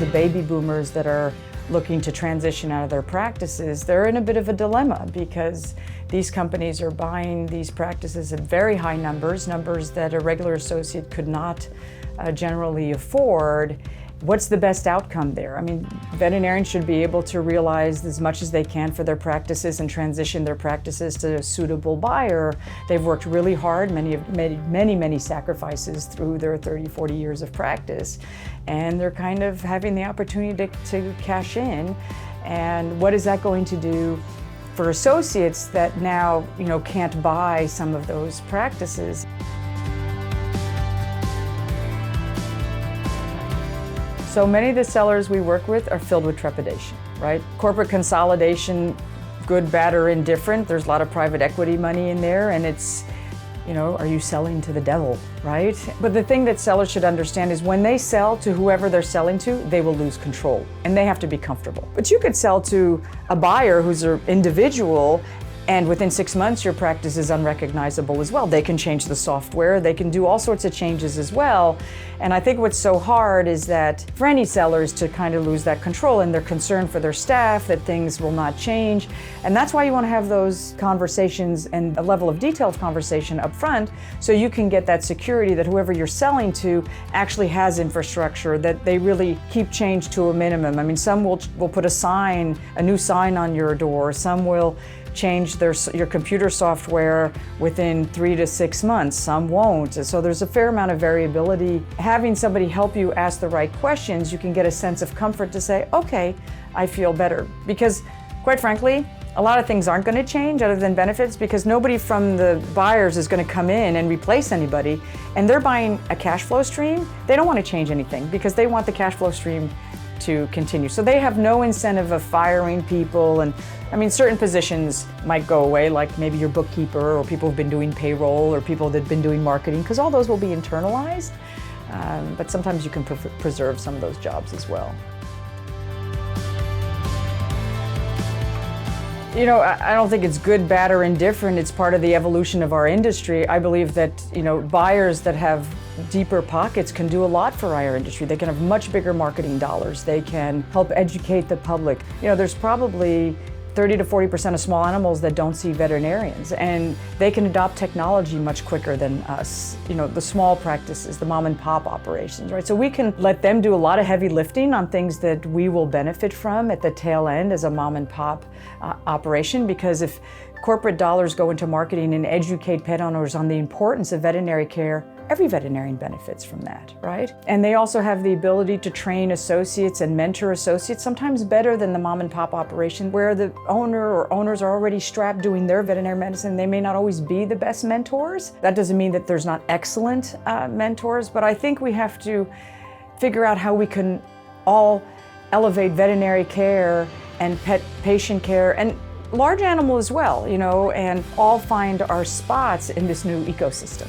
the baby boomers that are looking to transition out of their practices, they're in a bit of a dilemma because these companies are buying these practices at very high numbers that a regular associate could not generally afford. What's the best outcome there? I mean, veterinarians should be able to realize as much as they can for their practices and transition their practices to a suitable buyer. They've worked really hard, many sacrifices through their 30, 40 years of practice, and they're kind of having the opportunity to cash in. And what is that going to do for associates that now, can't buy some of those practices? So many of the sellers we work with are filled with trepidation, right? Corporate consolidation, good, bad, or indifferent. There's a lot of private equity money in there, and it's, are you selling to the devil, right? But the thing that sellers should understand is when they sell to whoever they're selling to, they will lose control, and they have to be comfortable. But you could sell to a buyer who's an individual, and within 6 months, your practice is unrecognizable as well. They can change the software, they can do all sorts of changes as well. And I think what's so hard is that for any sellers to kind of lose that control, and they're concerned for their staff that things will not change. And that's why you want to have those conversations and a level of detailed conversation up front, so you can get that security that whoever you're selling to actually has infrastructure, that they really keep change to a minimum. I mean, some will put a new sign on your door, some will change your computer software within 3 to 6 months, some won't. So there's a fair amount of variability. Having somebody help you ask the right questions, you can get a sense of comfort to say, okay, I feel better. Because quite frankly, a lot of things aren't going to change other than benefits, because nobody from the buyers is going to come in and replace anybody, and they're buying a cash flow stream. They don't want to change anything because they want the cash flow stream to continue. So they have no incentive of firing people, and I mean, certain positions might go away, like maybe your bookkeeper or people who've been doing payroll or people that have been doing marketing, because all those will be internalized. But sometimes you can preserve some of those jobs as well. I don't think it's good, bad, or indifferent. It's part of the evolution of our industry. I believe that, buyers that have deeper pockets can do a lot for our industry. They can have much bigger marketing dollars. They can help educate the public. There's probably 30 to 40% of small animals that don't see veterinarians, and they can adopt technology much quicker than us. The small practices, the mom and pop operations, right? So we can let them do a lot of heavy lifting on things that we will benefit from at the tail end as a mom and pop operation, because if corporate dollars go into marketing and educate pet owners on the importance of veterinary care, every veterinarian benefits from that, right? And they also have the ability to train associates and mentor associates, sometimes better than the mom and pop operation, where the owner or owners are already strapped doing their veterinary medicine. They may not always be the best mentors. That doesn't mean that there's not excellent mentors, but I think we have to figure out how we can all elevate veterinary care and patient care, and large animal as well, and all find our spots in this new ecosystem.